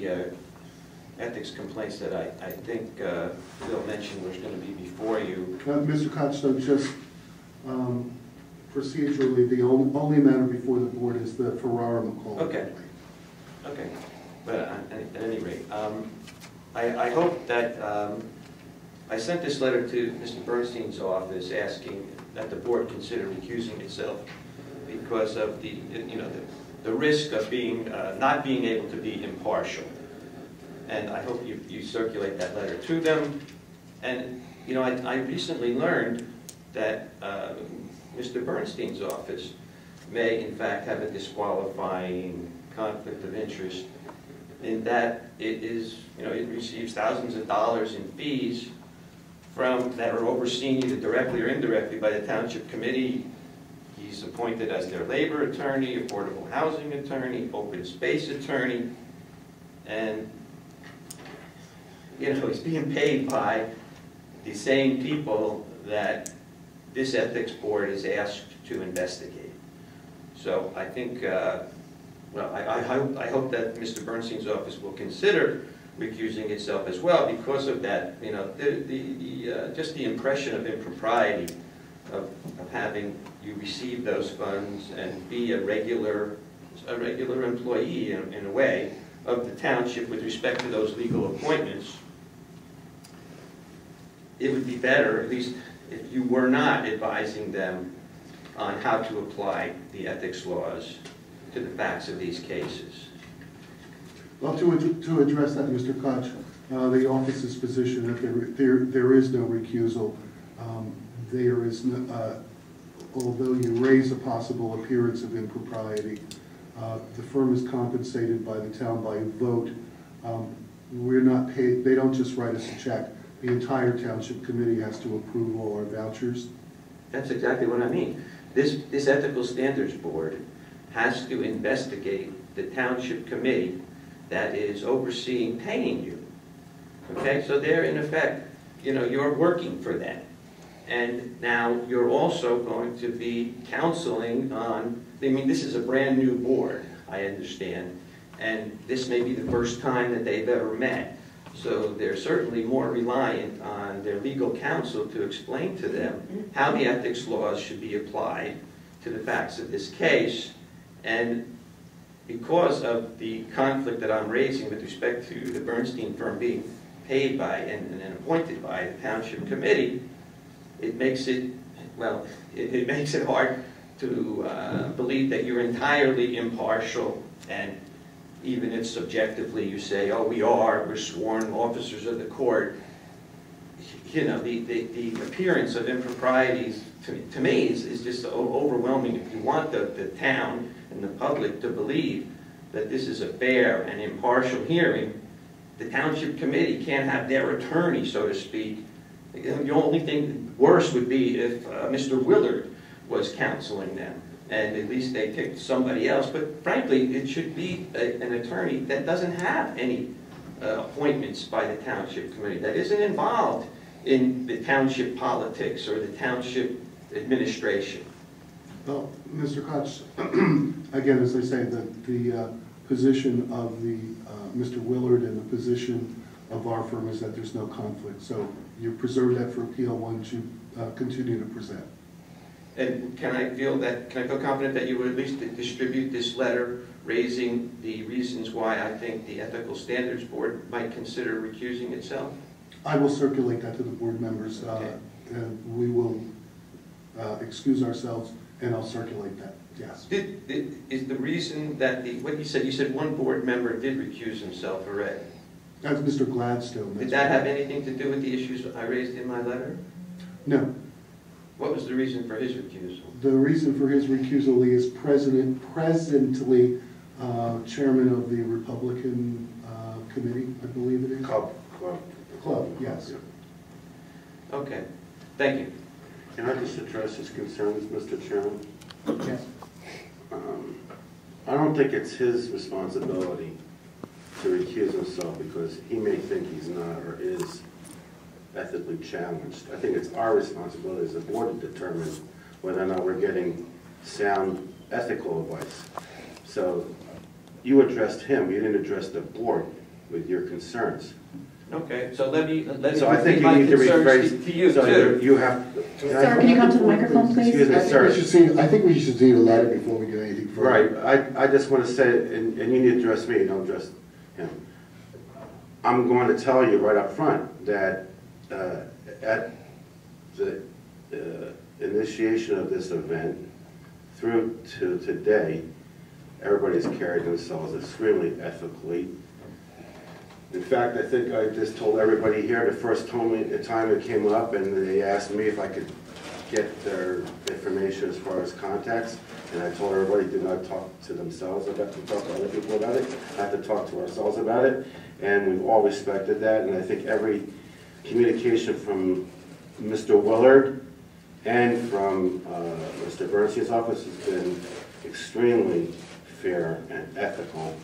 the ethics complaints that I think Phil mentioned was going to be before you. Mr. Kochstone, just procedurally, the only matter before the board is the Ferrara-McCall. Okay. Okay. But at any rate, I hope that I sent this letter to Mr. Bernstein's office asking that the board consider recusing itself because of the risk of not being able to be impartial. And I hope you circulate that letter to them. And I recently learned that Mr. Bernstein's office may in fact have a disqualifying conflict of interest in that it receives thousands of dollars in fees that are overseen either directly or indirectly by the township committee. He's appointed as their labor attorney, affordable housing attorney, open space attorney, and he's being paid by the same people that this ethics board is asked to investigate. So I think, I hope that Mr. Bernstein's office will consider recusing itself as well because of that, just the impression of impropriety of having you receive those funds and be a regular employee in a way of the township with respect to those legal appointments. It would be better, at least if you were not advising them on how to apply the ethics laws to the facts of these cases. Well, to address that, Mr. Koch, the office's position that there is no recusal. There is no, although you raise a possible appearance of impropriety, the firm is compensated by the town by vote. We're not paid. They don't just write us a check. The entire township committee has to approve all our vouchers. That's exactly what I mean. This ethical standards board has to investigate the township committee that is overseeing paying you. Okay, so they're in effect, you're working for them. And now you're also going to be counseling on, this is a brand new board, I understand, and this may be the first time that they've ever met. So they're certainly more reliant on their legal counsel to explain to them how the ethics laws should be applied to the facts of this case. And because of the conflict that I'm raising with respect to the Bernstein firm being paid by and appointed by the township committee, it makes it, it makes it hard to believe that you're entirely impartial. And even if subjectively you say, oh, we're sworn officers of the court, the appearance of improprieties to me is just overwhelming. If you want the town and the public to believe that this is a fair and impartial hearing, the township committee can't have their attorney, so to speak. The only thing worse would be if Mr. Willard was counseling them, and at least they picked somebody else. But frankly, it should be an attorney that doesn't have any appointments by the township committee, that isn't involved in the township politics or the township administration. Well, Mr. Koch, again, as I say, the position of Mr. Willard and the position of our firm is that there's no conflict. So you preserve that for appeal once you continue to present. And can I feel confident that you would at least distribute this letter raising the reasons why I think the Ethical Standards Board might consider recusing itself? I will circulate that to the board members. Okay. And we will excuse ourselves, and I'll circulate that, yes. Is the reason that what you said one board member did recuse himself already? That's Mr. Gladstone. Did that have anything to do with the issues I raised in my letter? No. What was the reason for his recusal? The reason for his recusal, he is presently chairman of the Republican committee, I believe it is. Club, yes. Okay, thank you. Can I just address his concerns, Mr. Chairman? Yes. I don't think it's his responsibility to recuse himself because he may think he's not or is ethically challenged. I think it's our responsibility as a board to determine whether or not we're getting sound ethical advice. So you addressed him, you didn't address the board. with your concerns. Okay, so let me So I think repeat you my need to concerns rephrase. to you so too. You have. Sir, can you come to the microphone, please? Excuse me, sir. I think we should see the letter before we do anything further. Right, I just want to say, and you need to address me, don't address him. I'm going to tell you right up front that at the initiation of this event through to today, everybody's carried themselves extremely ethically. In fact, I think I just told everybody here the first time it came up and they asked me if I could get their information as far as contacts, and I told everybody do not talk to themselves about to talk to other people about it, not to talk to ourselves about it, and we've all respected that, and I think every communication from Mr. Willard and from Mr. Bernstein's office has been extremely fair and ethical.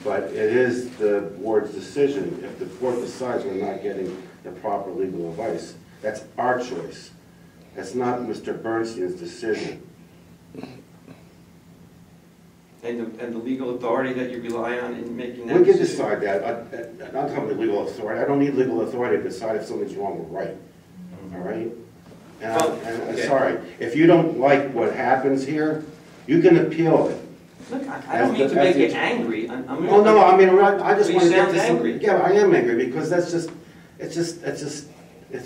But it is the board's decision. If the board decides we're not getting the proper legal advice, that's our choice. That's not Mr. Bernstein's decision. And the legal authority that you rely on in making that We can decision? decide that. I'm talking about legal authority. I don't need legal authority to decide if something's wrong or right. All right? And I'm okay. sorry. If you don't like what happens here, you can appeal it. Look, I don't mean to make you angry. I'm Oh, no, I mean, I just You want to get sound this. angry. Yeah, I am angry because it's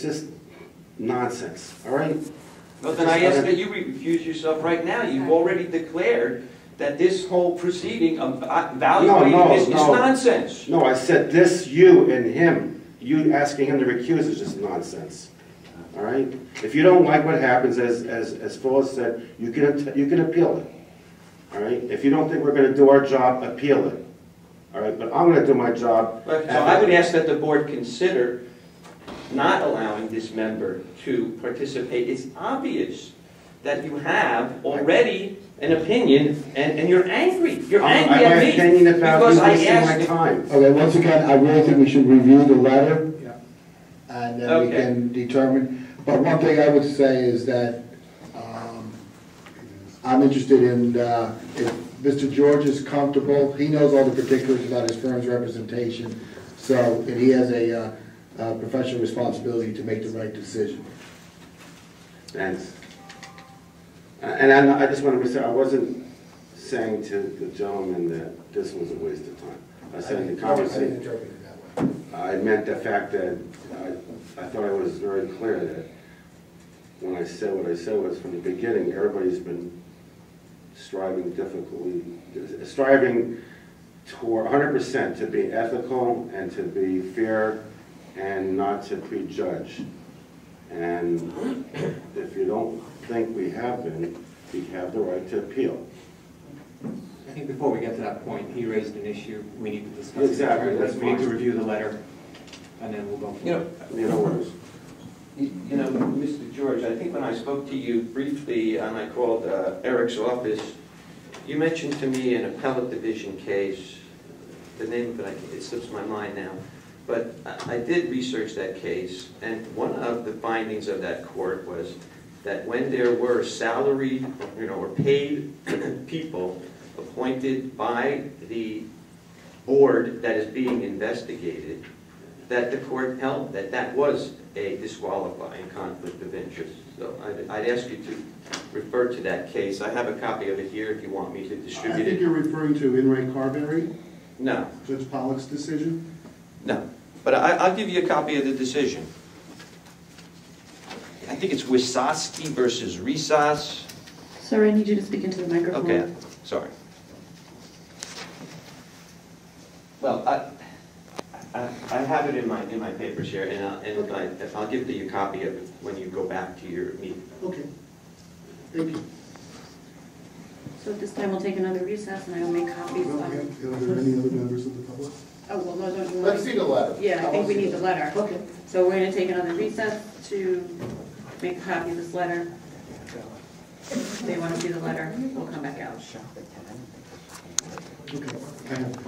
just nonsense, all right? Well, then I ask that you recuse yourself right now. You've already declared that this whole proceeding of evaluating No, this is no. nonsense. No, I said this, you and him. You asking him to recuse is just nonsense, all right? If you don't like what happens, as Phyllis said, you can appeal it, all right? If you don't think we're going to do our job, appeal it, all right? But I'm going to do my job. So I would ask that the board consider not allowing this member to participate. It's obvious that you have already an opinion, and you're angry. You're angry I have at an me. opinion about because you I wasting my asked. time. Okay, once again, I really think we should review the letter, and then we Okay. can determine. But one thing I would say is that I'm interested in, if Mr. George is comfortable, he knows all the particulars about his firm's representation, so, and he has a professional responsibility to make the right decision. Thanks. And I just want to say, I wasn't saying to the gentleman that this was a waste of time. I said in the conversation, interpret it that way. I meant the fact that I thought I was very clear that when I said what I said was from the beginning, everybody's been striving toward 100% to be ethical and to be fair and not to prejudge. And if you don't think we have been, you have the right to appeal. I think before we get to that point, he raised an issue, we need to discuss it. Exactly, that's We need to fine. review the letter, and then we'll go forward. You know what it is. You know, Mr. George, I think when I spoke to you briefly and I called Eric's office, you mentioned to me an appellate division case. The name of it slips my mind now. But I did research that case, and one of the findings of that court was that when there were salaried, or paid people appointed by the board that is being investigated, that the court held that that was a disqualifying conflict of interest. So I'd ask you to refer to that case. I have a copy of it here if you want me to I distribute think it. you're referring to In re Carberry, No, Judge Pollack's decision. no. But I'll give you a copy of the decision. I think it's Wisocki versus Risas. Sir, I need you to speak into the microphone. Okay, sorry. Well, I have it in my papers here, and I'll give you a copy of it when you go back to your meeting. Okay. Thank you. So at this time, we'll take another recess, and I will make copies Well, of... Are there any other members of the public? Oh, well, no, don't you want... Let's see the letter. Yeah, I think we need the letter. Okay. So we're going to take another recess to make a copy of this letter. If they want to see the letter, we'll come back out. Okay. I have